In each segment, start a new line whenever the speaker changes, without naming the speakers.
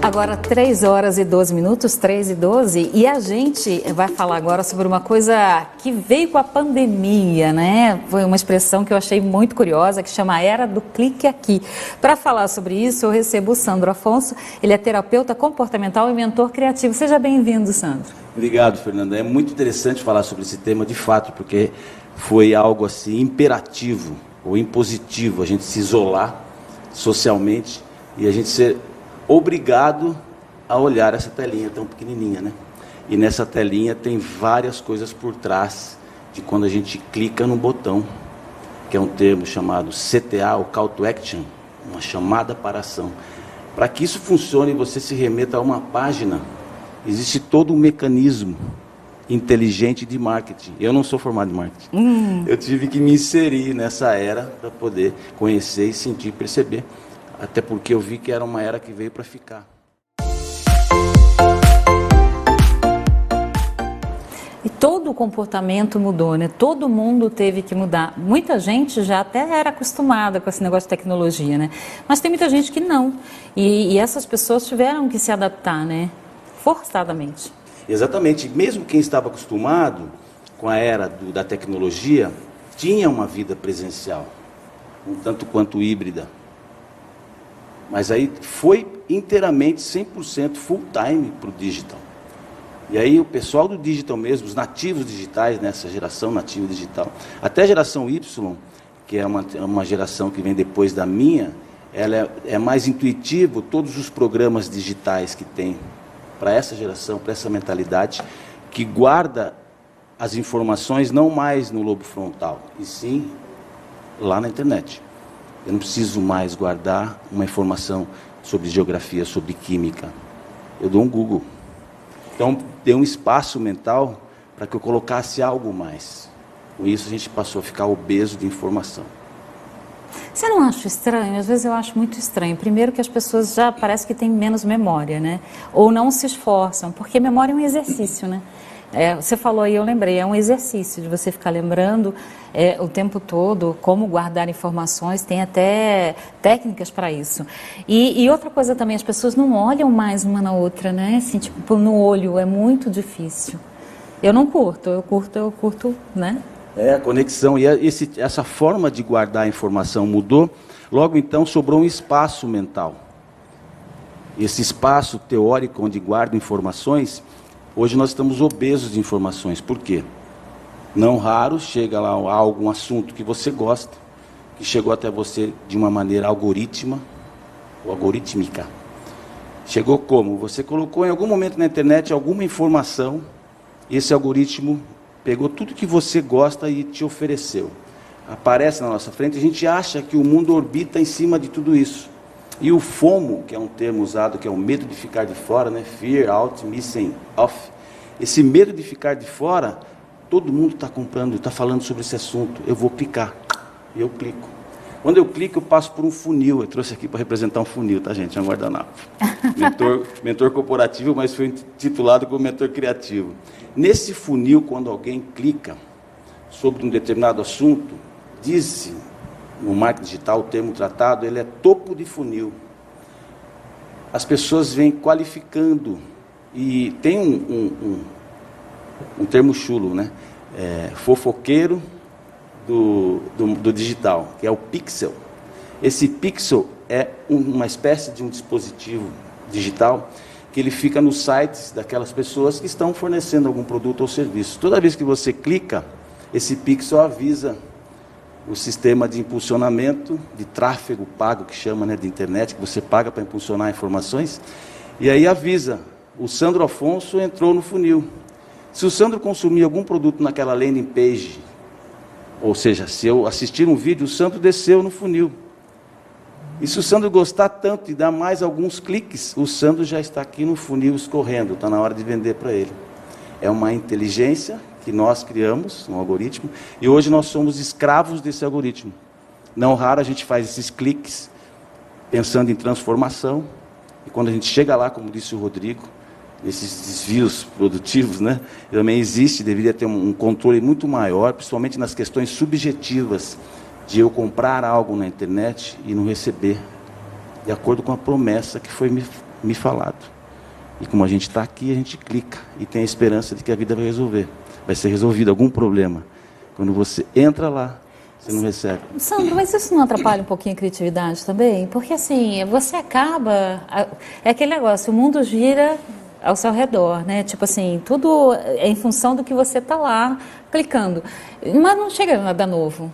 Agora 3 horas e 12 minutos, 3 e 12, e a gente vai falar agora sobre uma coisa que veio com a pandemia, né? Foi uma expressão que eu achei muito curiosa, que chama Era do Clique Aqui. Para falar sobre isso, eu recebo o Sandro Afonso, ele é terapeuta comportamental e mentor criativo. Seja bem-vindo, Sandro.
Obrigado, Fernanda. É muito interessante falar sobre esse tema de fato, porque foi algo assim imperativo ou impositivo, a gente se isolar socialmente e a gente ser obrigado a olhar essa telinha tão pequenininha, né? E nessa telinha tem várias coisas por trás de quando a gente clica no botão, que é um termo chamado CTA, ou Call to Action, uma chamada para ação. Para que isso funcione e você se remeta a uma página, existe todo um mecanismo inteligente de marketing. Eu não sou formado em marketing. Eu tive que me inserir nessa era para poder conhecer e sentir, perceber. Até porque eu vi que era uma era que veio para ficar.
E todo o comportamento mudou, né? Todo mundo teve que mudar. Muita gente já até era acostumada com esse negócio de tecnologia, né? Mas tem muita gente que não. E essas pessoas tiveram que se adaptar, né? Forçadamente.
Exatamente. Mesmo quem estava acostumado com a era da tecnologia, tinha uma vida presencial, um tanto quanto híbrida. Mas aí foi inteiramente 100% full time para o digital. E aí o pessoal do digital mesmo, os nativos digitais, nessa geração nativa digital, até a geração Y, que é uma geração que vem depois da minha, ela é mais intuitivo, todos os programas digitais que tem para essa geração, para essa mentalidade, que guarda as informações não mais no lobo frontal, e sim lá na internet. Eu não preciso mais guardar uma informação sobre geografia, sobre química. Eu dou um Google. Então, deu um espaço mental para que eu colocasse algo mais. Com isso, a gente passou a ficar obeso de informação.
Você não acha estranho? Às vezes eu acho muito estranho. Primeiro que as pessoas já parece que têm menos memória, né? Ou não se esforçam, porque memória é um exercício, né? Você falou aí, eu lembrei, é um exercício de você ficar lembrando o tempo todo como guardar informações, tem até técnicas para isso. E outra coisa também, as pessoas não olham mais uma na outra, né? Assim, tipo, no olho, é muito difícil. Eu não curto, eu curto, né?
A conexão, e essa forma de guardar a informação mudou, logo então sobrou um espaço mental. Esse espaço teórico onde guardo informações, hoje nós estamos obesos de informações. Por quê? Não raro chega lá algum assunto que você gosta, que chegou até você de uma maneira algorítmica. Chegou como? Você colocou em algum momento na internet alguma informação, esse algoritmo pegou tudo que você gosta e te ofereceu. Aparece na nossa frente, a gente acha que o mundo orbita em cima de tudo isso. E o FOMO, que é um termo usado, que é o medo de ficar de fora, né? Fear, out, missing off. Esse medo de ficar de fora, todo mundo está comprando, está falando sobre esse assunto. Eu vou clicar. E eu clico. Quando eu clico, eu passo por um funil. Eu trouxe aqui para representar um funil, tá, gente? É um guardanapo. Mentor corporativo, mas foi titulado como mentor criativo. Nesse funil, quando alguém clica sobre um determinado assunto, diz-se no marketing digital, o termo tratado, ele é topo de funil. As pessoas vêm qualificando, e tem um termo chulo, né? Fofoqueiro do digital, que é o pixel. Esse pixel é uma espécie de um dispositivo digital que ele fica nos sites daquelas pessoas que estão fornecendo algum produto ou serviço. Toda vez que você clica, esse pixel avisa o sistema de impulsionamento, de tráfego pago, que chama, né, de internet, que você paga para impulsionar informações, e aí avisa, o Sandro Afonso entrou no funil. Se o Sandro consumir algum produto naquela landing page, ou seja, se eu assistir um vídeo, o Sandro desceu no funil. E se o Sandro gostar tanto e dar mais alguns cliques, o Sandro já está aqui no funil escorrendo, está na hora de vender para ele. É uma inteligência que nós criamos, um algoritmo, e hoje nós somos escravos desse algoritmo. Não raro a gente faz esses cliques, pensando em transformação, e quando a gente chega lá, como disse o Rodrigo, esses desvios produtivos, né? Também existe, deveria ter um controle muito maior, principalmente nas questões subjetivas, de eu comprar algo na internet e não receber, de acordo com a promessa que foi me falado. E como a gente está aqui, a gente clica e tem a esperança de que a vida vai ser resolvido algum problema. Quando você entra lá, você não recebe.
Sandro, mas isso não atrapalha um pouquinho a criatividade também? Porque assim, você acaba... É aquele negócio, o mundo gira ao seu redor, né? Tipo assim, tudo é em função do que você está lá clicando. Mas não chega nada novo,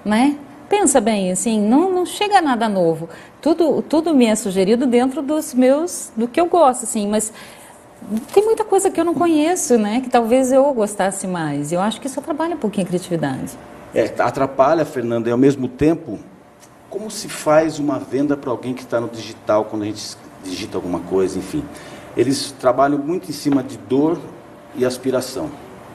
né? Pensa bem, assim, não chega nada novo. Tudo me é sugerido dentro do que eu gosto, assim, mas tem muita coisa que eu não conheço, né? Que talvez eu gostasse mais. Eu acho que isso atrapalha um pouquinho a criatividade.
Atrapalha, Fernanda, e ao mesmo tempo, como se faz uma venda para alguém que está no digital, quando a gente digita alguma coisa, enfim. Eles trabalham muito em cima de dor e aspiração.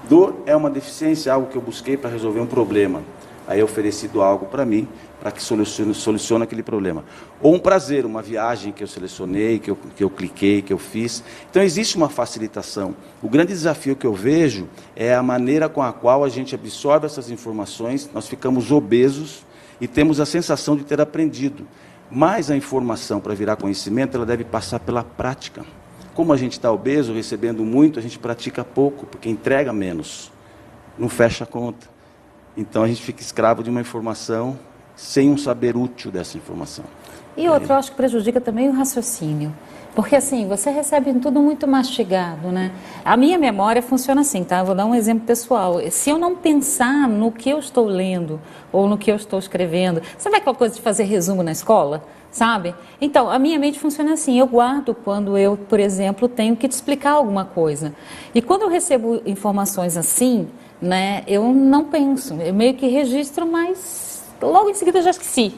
Dor é uma deficiência, algo que eu busquei para resolver um problema. Aí é oferecido algo para mim, para que solucione aquele problema. Ou um prazer, uma viagem que eu selecionei, que eu cliquei, que eu fiz. Então existe uma facilitação. O grande desafio que eu vejo é a maneira com a qual a gente absorve essas informações, nós ficamos obesos e temos a sensação de ter aprendido. Mas a informação, para virar conhecimento, ela deve passar pela prática. Como a gente está obeso, recebendo muito, a gente pratica pouco, porque entrega menos, não fecha a conta. Então a gente fica escravo de uma informação sem um saber útil dessa informação.
E outra, eu acho que prejudica também o raciocínio. Porque assim, você recebe tudo muito mastigado, né? A minha memória funciona assim, tá? Vou dar um exemplo pessoal. Se eu não pensar no que eu estou lendo ou no que eu estou escrevendo, sabe aquela coisa de fazer resumo na escola? Sabe? Então, a minha mente funciona assim, eu guardo quando eu, por exemplo, tenho que te explicar alguma coisa. E quando eu recebo informações assim, né, eu não penso, eu meio que registro, mas logo em seguida eu já esqueci,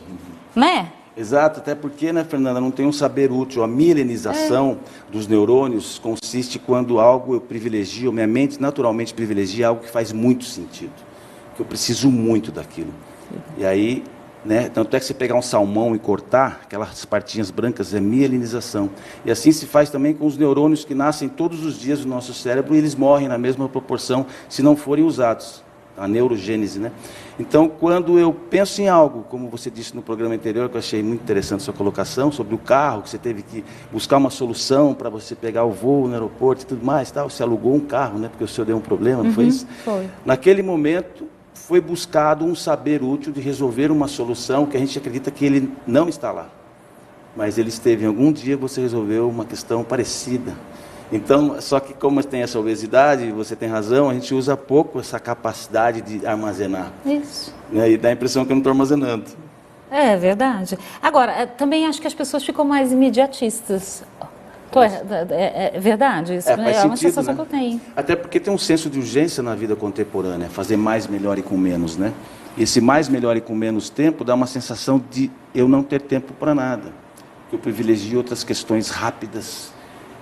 né?
Exato, até porque, né, Fernanda, não tem um saber útil. A milenização dos neurônios consiste quando algo eu privilegio, minha mente naturalmente privilegia algo que faz muito sentido, que eu preciso muito daquilo. E aí, né, tanto é que você pegar um salmão e cortar, aquelas partinhas brancas é mielinização. E assim se faz também com os neurônios que nascem todos os dias no nosso cérebro e eles morrem na mesma proporção se não forem usados. A neurogênese, né? Então, quando eu penso em algo, como você disse no programa anterior, que eu achei muito interessante a sua colocação, sobre o carro, que você teve que buscar uma solução para você pegar o voo no aeroporto e tudo mais, tal. Você alugou um carro, né? Porque o senhor deu um problema, não foi isso?
Foi.
Naquele momento, foi buscado um saber útil de resolver uma solução que a gente acredita que ele não está lá. Mas ele esteve, em algum dia você resolveu uma questão parecida. Então, só que como tem essa obesidade, você tem razão, a gente usa pouco essa capacidade de armazenar.
Isso.
Né? E dá a impressão que eu não estou armazenando.
É verdade. Agora, também acho que as pessoas ficam mais imediatistas. É verdade, isso
faz
é uma
sentido,
sensação,
né?
que eu tenho.
Até porque tem um senso de urgência na vida contemporânea, fazer mais, melhor e com menos, né? Esse mais, melhor e com menos tempo dá uma sensação de eu não ter tempo para nada. Eu privilegio outras questões rápidas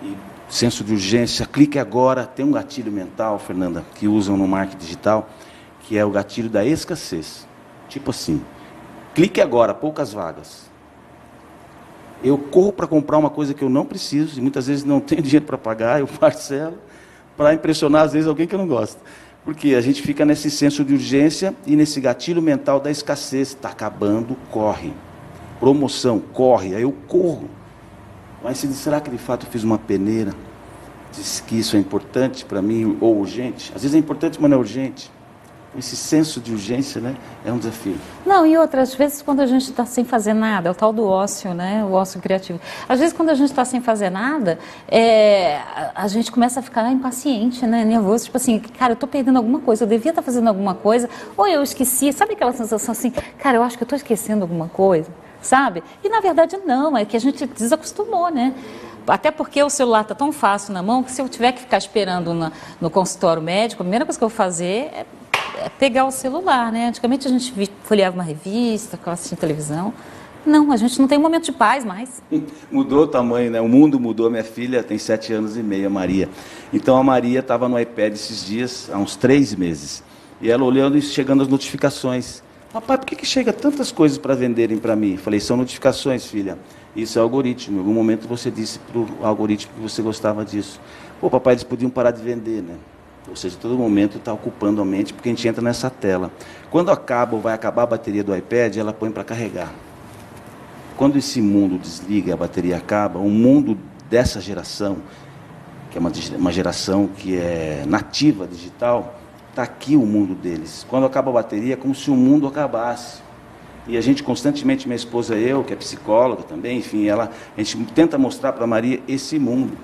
e senso de urgência. Clique agora. Tem um gatilho mental, Fernanda, que usam no marketing digital, que é o gatilho da escassez. Tipo assim, clique agora, poucas vagas. Eu corro para comprar uma coisa que eu não preciso, e muitas vezes não tenho dinheiro para pagar, eu parcelo, para impressionar, às vezes, alguém que eu não gosto. Porque a gente fica nesse senso de urgência e nesse gatilho mental da escassez. Está acabando, corre. Promoção, corre. Aí eu corro. Mas será que de fato eu fiz uma peneira? Diz que isso é importante para mim, ou urgente? Às vezes é importante, mas não é urgente. Esse senso de urgência, né, é um desafio.
Não, e outras vezes quando a gente está sem fazer nada, é o tal do ócio, né, o ócio criativo. Às vezes quando a gente está sem fazer nada, a gente começa a ficar impaciente, né, nervoso, tipo assim, cara, eu estou perdendo alguma coisa, eu devia estar fazendo alguma coisa, ou eu esqueci, sabe aquela sensação assim, cara, eu acho que eu estou esquecendo alguma coisa, sabe? E na verdade não, é que a gente desacostumou, né? Até porque o celular está tão fácil na mão que se eu tiver que ficar esperando no consultório médico, a primeira coisa que eu vou fazer é pegar o celular, né? Antigamente a gente folheava uma revista, ficava assistindo televisão. Não, a gente não tem um momento de paz mais.
Mudou o tamanho, né? O mundo mudou. Minha filha tem 7 anos e meio, a Maria. Então a Maria estava no iPad esses dias, há uns 3 meses. E ela olhando e chegando as notificações. Papai, por que chega tantas coisas para venderem para mim? Falei, são notificações, filha. Isso é algoritmo. Em algum momento você disse para o algoritmo que você gostava disso. Pô, papai, eles podiam parar de vender, né? Ou seja, todo momento está ocupando a mente, porque a gente entra nessa tela. Quando acaba ou vai acabar a bateria do iPad, ela põe para carregar. Quando esse mundo desliga, a bateria acaba, o mundo dessa geração, que é uma geração que é nativa digital, está aqui o mundo deles. Quando acaba a bateria, é como se o mundo acabasse. E a gente constantemente, minha esposa e eu, que é psicóloga também, enfim, a gente tenta mostrar para a Maria esse mundo.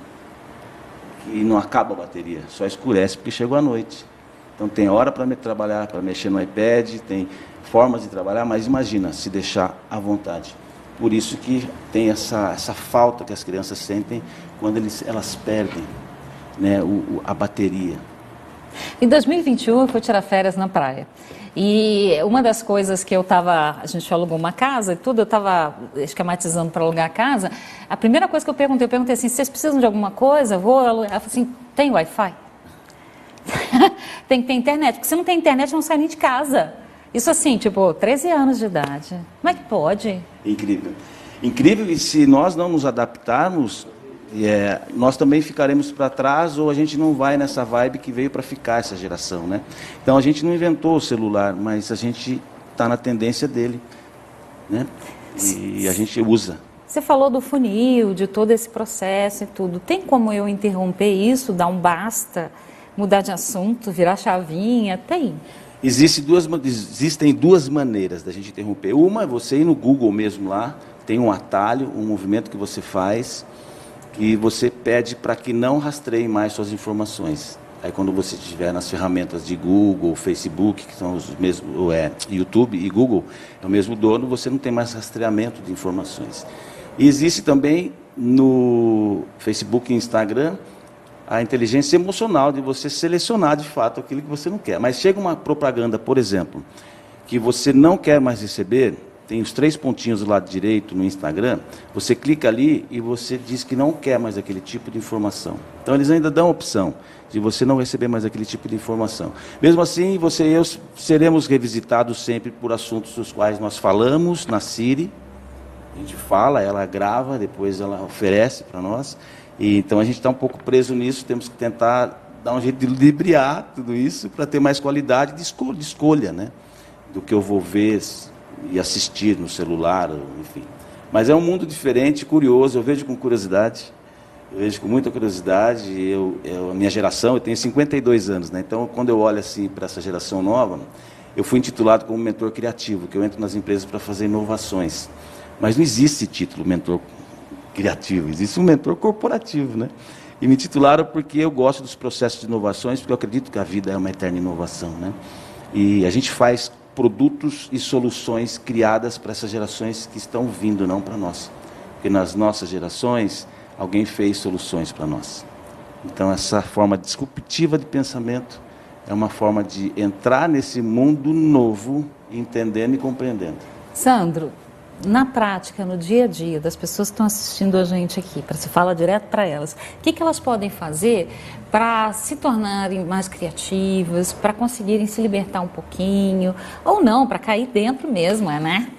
E não acaba a bateria, só escurece porque chegou a noite. Então tem hora para trabalhar, para mexer no iPad, tem formas de trabalhar, mas imagina, se deixar à vontade. Por isso que tem essa falta que as crianças sentem quando elas perdem, né, a bateria.
Em 2021 eu fui tirar férias na praia. E uma das coisas que a gente alugou uma casa e tudo, eu estava esquematizando para alugar a casa. A primeira coisa que eu perguntei assim, vocês precisam de alguma coisa? Vou alugar. Ela falou assim, tem Wi-Fi? Tem que ter internet, porque se não tem internet não sai nem de casa. Isso assim, tipo, 13 anos de idade. Como é que pode?
Incrível. Incrível, e se nós não nos adaptarmos, nós também ficaremos para trás, ou a gente não vai nessa vibe que veio para ficar essa geração, né? Então a gente não inventou o celular, mas a gente está na tendência dele, né? E a gente usa.
Você falou do funil, de todo esse processo e tudo. Tem como eu interromper isso, dar um basta, mudar de assunto, virar chavinha? Tem.
Existem duas maneiras da gente interromper. Uma é você ir no Google mesmo lá, tem um atalho, um movimento que você faz, que você pede para que não rastreie mais suas informações. Aí quando você estiver nas ferramentas de Google, Facebook, que são os mesmos, YouTube e Google, é o mesmo dono, você não tem mais rastreamento de informações. E existe também no Facebook e Instagram a inteligência emocional de você selecionar de fato aquilo que você não quer. Mas chega uma propaganda, por exemplo, que você não quer mais receber, tem os 3 pontinhos do lado direito no Instagram, você clica ali e você diz que não quer mais aquele tipo de informação. Então eles ainda dão a opção de você não receber mais aquele tipo de informação. Mesmo assim, você e eu seremos revisitados sempre por assuntos dos quais nós falamos na Siri, a gente fala, ela grava, depois ela oferece para nós, e então a gente está um pouco preso nisso, temos que tentar dar um jeito de ludibriar tudo isso para ter mais qualidade de escolha, né? Do que eu vou ver e assistir no celular, enfim. Mas é um mundo diferente, curioso, eu vejo com curiosidade, eu vejo com muita curiosidade. A minha geração, eu tenho 52 anos, né? Então quando eu olho assim para essa geração nova, eu fui intitulado como mentor criativo, que eu entro nas empresas para fazer inovações. Mas não existe título mentor criativo, existe um mentor corporativo, né? E me titularam porque eu gosto dos processos de inovações, porque eu acredito que a vida é uma eterna inovação, né? E a gente faz produtos e soluções criadas para essas gerações que estão vindo, não para nós. Porque nas nossas gerações, alguém fez soluções para nós. Então, essa forma disruptiva de pensamento é uma forma de entrar nesse mundo novo, entendendo e compreendendo.
Sandro, na prática, no dia a dia das pessoas que estão assistindo a gente aqui, para se falar direto para elas, o que elas podem fazer para se tornarem mais criativas, para conseguirem se libertar um pouquinho, ou não, para cair dentro mesmo, né?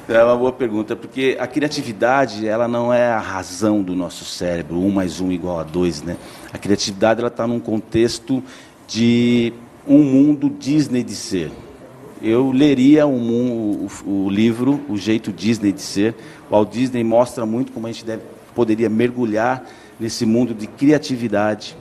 É uma boa pergunta, porque a criatividade, ela não é a razão do nosso cérebro, 1 mais 1 igual a 2, né? A criatividade, ela está num contexto de um mundo Disney de ser. Eu leria o livro O Jeito Disney de Ser. O Walt Disney mostra muito como a gente poderia mergulhar nesse mundo de criatividade,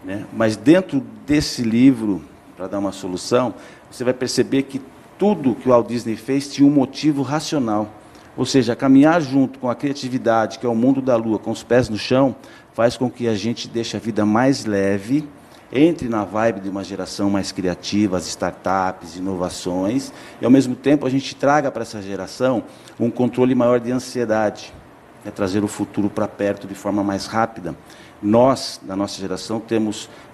né? Mas dentro desse livro, para dar uma solução, você vai perceber que tudo que o Walt Disney fez tinha um motivo racional. Ou seja, caminhar junto com a criatividade, que é o mundo da lua, com os pés no chão, faz com que a gente deixe a vida mais leve, entre na vibe de uma geração mais criativa, as startups, inovações, e ao mesmo tempo a gente traga para essa geração um controle maior de ansiedade, trazer o futuro para perto de forma mais rápida. Nós, da nossa geração,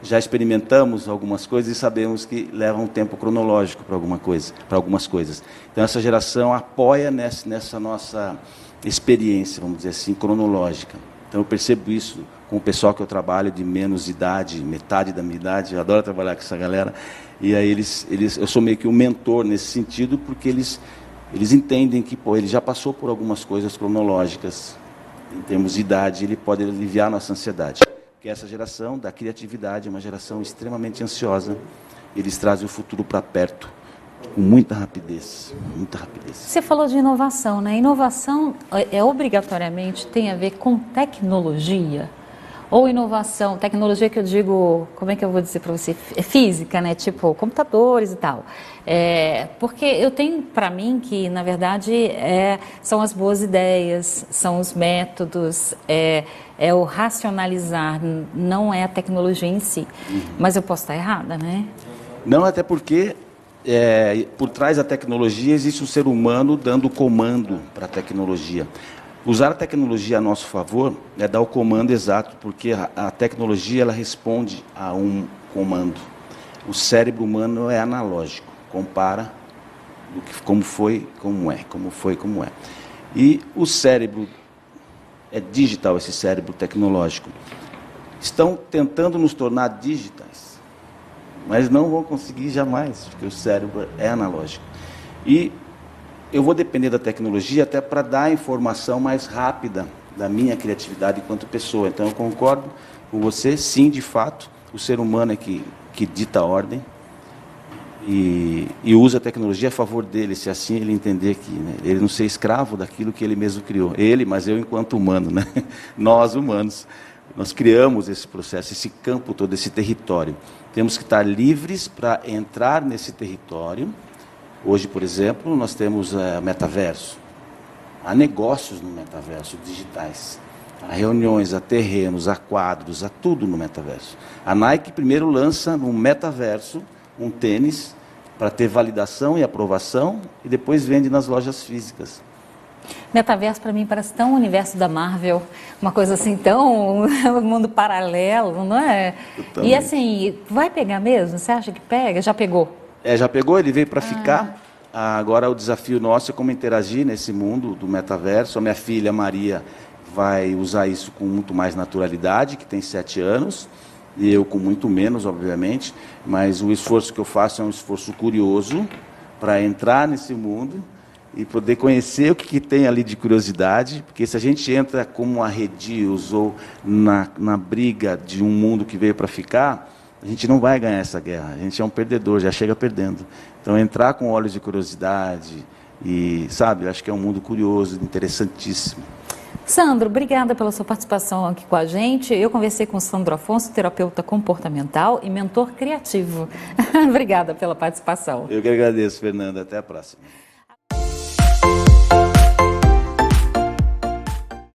já experimentamos algumas coisas e sabemos que leva um tempo cronológico para algumas coisas. Então essa geração apoia nessa nossa experiência, vamos dizer assim, cronológica. Então eu percebo isso com o pessoal que eu trabalho de menos idade, metade da minha idade, eu adoro trabalhar com essa galera, e aí eu sou meio que um mentor nesse sentido, porque eles entendem que ele já passou por algumas coisas cronológicas, em termos de idade, ele pode aliviar a nossa ansiedade. Porque essa geração da criatividade é uma geração extremamente ansiosa, eles trazem o futuro para perto, com muita rapidez, muita rapidez.
Você falou de inovação, né? Inovação obrigatoriamente tem a ver com tecnologia? Ou inovação, tecnologia que eu digo, como é que eu vou dizer para você? É física, né? Tipo, computadores e tal. Porque eu tenho para mim que, na verdade, são as boas ideias, são os métodos, é o racionalizar, não é a tecnologia em si. Mas eu posso estar errada, né?
Não, até porque por trás da tecnologia existe um ser humano dando comando para a tecnologia. Usar a tecnologia a nosso favor é dar o comando exato, porque a tecnologia ela responde a um comando. O cérebro humano é analógico, compara como foi, como é, como foi, como é. E o cérebro é digital, esse cérebro tecnológico. Estão tentando nos tornar digitais, mas não vão conseguir jamais, porque o cérebro é analógico. E eu vou depender da tecnologia até para dar a informação mais rápida da minha criatividade enquanto pessoa. Então eu concordo com você, sim, de fato, o ser humano é que dita a ordem e usa a tecnologia a favor dele, se assim ele entender que ele não ser escravo daquilo que ele mesmo criou. Ele, mas eu enquanto humano, né? Nós humanos, nós criamos esse processo, esse campo todo, esse território. Temos que estar livres para entrar nesse território. Hoje, por exemplo, nós temos metaverso. Há negócios no metaverso, digitais. Há reuniões, há terrenos, há quadros, há tudo no metaverso. A Nike primeiro lança no metaverso um tênis para ter validação e aprovação e depois vende nas lojas físicas.
Metaverso para mim parece tão universo da Marvel, uma coisa assim tão um mundo paralelo, não é? E assim, vai pegar mesmo? Você acha que pega? Já pegou?
Já pegou, ele veio para ficar. Agora o desafio nosso é como interagir nesse mundo do metaverso. A minha filha Maria vai usar isso com muito mais naturalidade, que tem 7 anos, e eu com muito menos, obviamente, mas o esforço que eu faço é um esforço curioso para entrar nesse mundo e poder conhecer o que tem ali de curiosidade, porque se a gente entra como arredios ou na briga de um mundo que veio para ficar, a gente não vai ganhar essa guerra, a gente é um perdedor, já chega perdendo. Então entrar com olhos de curiosidade e, sabe, eu acho que é um mundo curioso, interessantíssimo.
Sandro, obrigada pela sua participação aqui com a gente. Eu conversei com o Sandro Afonso, terapeuta comportamental e mentor criativo. Obrigada pela participação.
Eu que agradeço, Fernanda. Até a próxima.